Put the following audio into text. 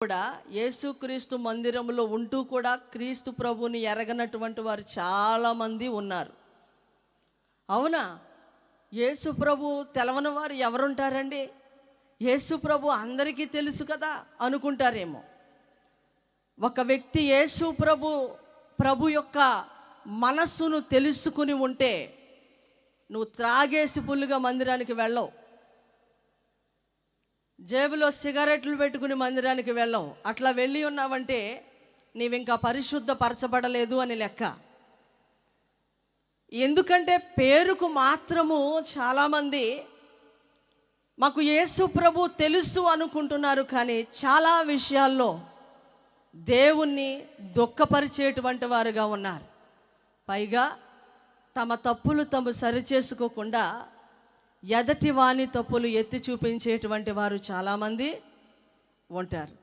కూడా యేసుక్రీస్తు మందిరంలో ఉంటూ కూడా క్రీస్తు ప్రభుని ఎరగనటువంటి వారు చాలామంది ఉన్నారు. అవునా? యేసు ప్రభు తెలవని వారు ఎవరుంటారండి? యేసు ప్రభు అందరికీ తెలుసు కదా అనుకుంటారేమో. ఒక వ్యక్తి యేసు ప్రభు యొక్క మనస్సును తెలుసుకుని ఉంటే నువ్వు త్రాగేసి ఫుల్లుగా మందిరానికి వెళ్ళవు, జేబులో సిగరెట్లు పెట్టుకుని మందిరానికి వెళ్ళవు. అట్లా వెళ్ళి ఉన్నావంటే నీవింకా పరిశుద్ధపరచబడలేదు అని లెక్క. ఎందుకంటే పేరుకు మాత్రము చాలామంది మాకు యేసు ప్రభు తెలుసు అనుకుంటున్నారు, కానీ చాలా విషయాల్లో దేవుణ్ణి దుఃఖపరిచేటువంటి వారుగా ఉన్నారు. పైగా తమ తప్పులు తాము సరిచేసుకోకుండా ఎదటి వాని తప్పులు ఎత్తి చూపించేటువంటి వారు చాలామంది ఉంటారు.